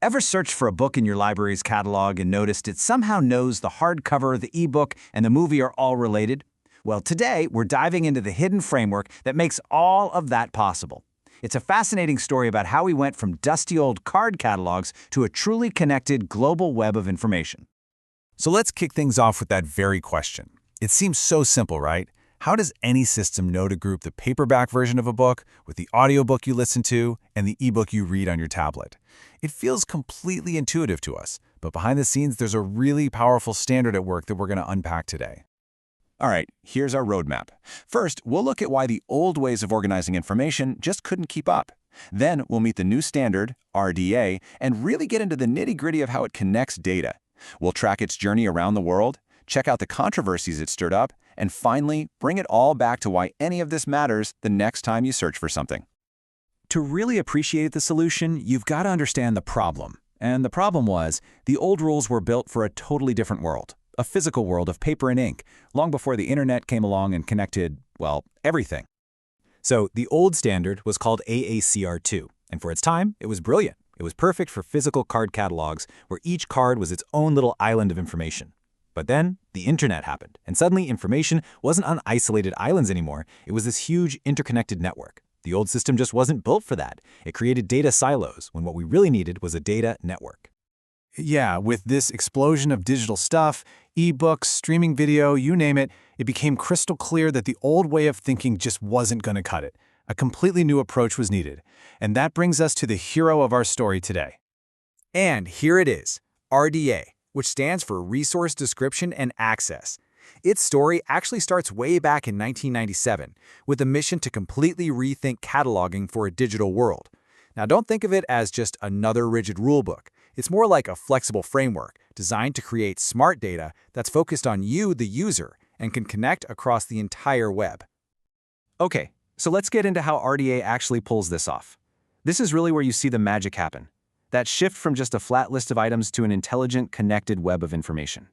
Ever searched for a book in your library's catalog and noticed it somehow knows the hardcover, the ebook, and the movie are all related? Well, today we're diving into the hidden framework that makes all of that possible. It's a fascinating story about how we went from dusty old card catalogs to a truly connected global web of information. So let's kick things off with that very question. It seems so simple, right? How does any system know to group the paperback version of a book with the audiobook you listen to and the ebook you read on your tablet? It feels completely intuitive to us, but behind the scenes there's a really powerful standard at work that we're going to unpack today. All right, here's our roadmap. First, we'll look at why the old ways of organizing information just couldn't keep up. Then we'll meet the new standard, RDA, and really get into the nitty-gritty of how it connects data. We'll track its journey around the world, check out the controversies it stirred up, and finally, bring it all back to why any of this matters the next time you search for something. To really appreciate the solution, you've got to understand the problem. And the problem was, the old rules were built for a totally different world, a physical world of paper and ink, long before the internet came along and connected, well, everything. So the old standard was called AACR2, and for its time, it was brilliant. It was perfect for physical card catalogs, where each card was its own little island of information. But then, the internet happened, and suddenly information wasn't on isolated islands anymore. It was this huge interconnected network. The old system just wasn't built for that. It created data silos, when what we really needed was a data network. Yeah, with this explosion of digital stuff, ebooks, streaming video, you name it, it became crystal clear that the old way of thinking just wasn't going to cut it. A completely new approach was needed. And that brings us to the hero of our story today. And here it is, RDA, which stands for Resource Description and Access. Its story actually starts way back in 1997, with a mission to completely rethink cataloging for a digital world. Now, don't think of it as just another rigid rulebook. It's more like a flexible framework designed to create smart data that's focused on you, the user, and can connect across the entire web. Okay, so let's get into how RDA actually pulls this off. This is really where you see the magic happen. That shift from just a flat list of items to an intelligent, connected web of information.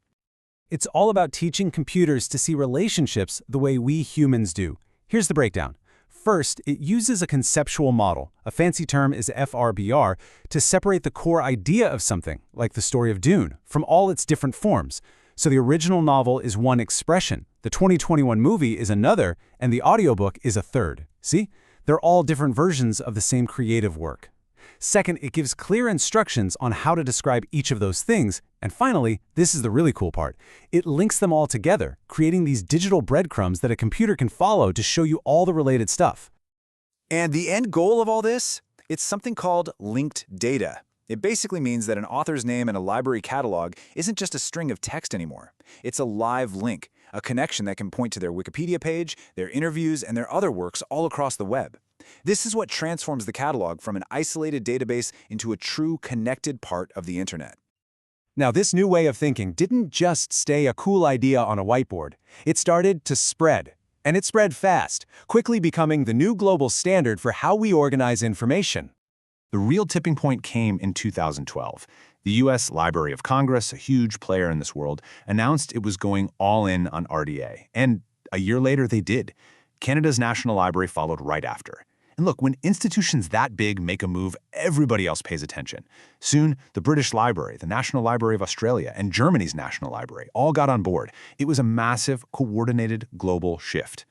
It's all about teaching computers to see relationships the way we humans do. Here's the breakdown. First, it uses a conceptual model, a fancy term is FRBR, to separate the core idea of something, like the story of Dune, from all its different forms. So the original novel is one expression, the 2021 movie is another, and the audiobook is a third. See? They're all different versions of the same creative work. Second, it gives clear instructions on how to describe each of those things. And finally, this is the really cool part, it links them all together, creating these digital breadcrumbs that a computer can follow to show you all the related stuff. And the end goal of all this? It's something called linked data. It basically means that an author's name in a library catalog isn't just a string of text anymore. It's a live link, a connection that can point to their Wikipedia page, their interviews, and their other works all across the web. This is what transforms the catalog from an isolated database into a true connected part of the internet. Now, this new way of thinking didn't just stay a cool idea on a whiteboard. It started to spread. And it spread fast, quickly becoming the new global standard for how we organize information. The real tipping point came in 2012. The U.S. Library of Congress, a huge player in this world, announced it was going all in on RDA. And a year later, they did. Canada's National Library followed right after. And look, when institutions that big make a move, everybody else pays attention. Soon, the British Library, the National Library of Australia, and Germany's National Library all got on board. It was a massive, coordinated global shift.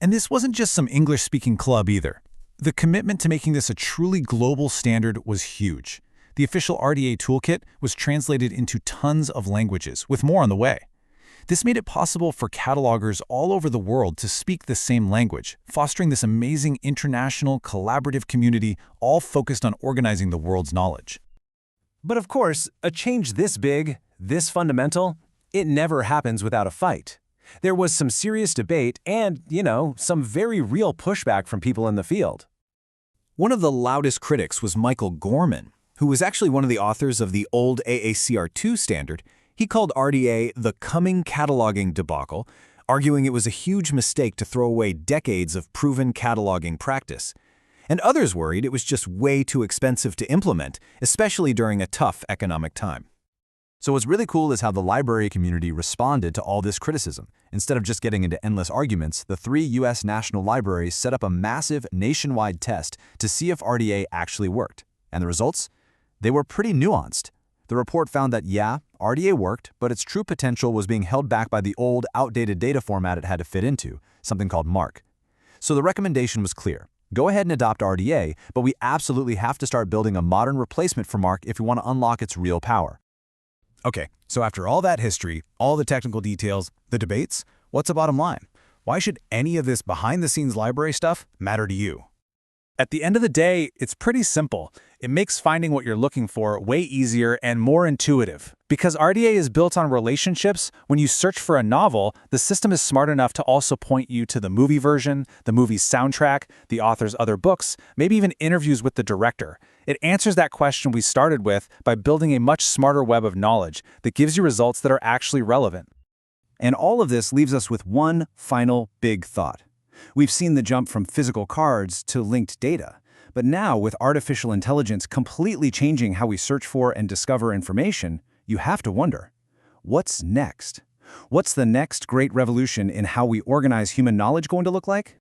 And this wasn't just some English-speaking club either. The commitment to making this a truly global standard was huge. The official RDA toolkit was translated into tons of languages, with more on the way. This made it possible for catalogers all over the world to speak the same language, fostering this amazing international collaborative community all focused on organizing the world's knowledge. But of course, a change this big, this fundamental, it never happens without a fight. There was some serious debate and, some very real pushback from people in the field. One of the loudest critics was Michael Gorman, who was actually one of the authors of the old AACR2 standard. He called RDA the coming cataloging debacle, arguing it was a huge mistake to throw away decades of proven cataloging practice. And others worried it was just way too expensive to implement, especially during a tough economic time. So what's really cool is how the library community responded to all this criticism. Instead of just getting into endless arguments, the 3 U.S. national libraries set up a massive nationwide test to see if RDA actually worked. And the results? They were pretty nuanced. The report found that, yeah, RDA worked, but its true potential was being held back by the old, outdated data format it had to fit into, something called MARC. So the recommendation was clear. Go ahead and adopt RDA, but we absolutely have to start building a modern replacement for MARC if we want to unlock its real power. Okay, so after all that history, all the technical details, the debates, what's the bottom line? Why should any of this behind-the-scenes library stuff matter to you? At the end of the day, it's pretty simple. It makes finding what you're looking for way easier and more intuitive. Because RDA is built on relationships, when you search for a novel, the system is smart enough to also point you to the movie version, the movie's soundtrack, the author's other books, maybe even interviews with the director. It answers that question we started with by building a much smarter web of knowledge that gives you results that are actually relevant. And all of this leaves us with one final big thought. We've seen the jump from physical cards to linked data. But now, with artificial intelligence completely changing how we search for and discover information, you have to wonder, what's next? What's the next great revolution in how we organize human knowledge going to look like?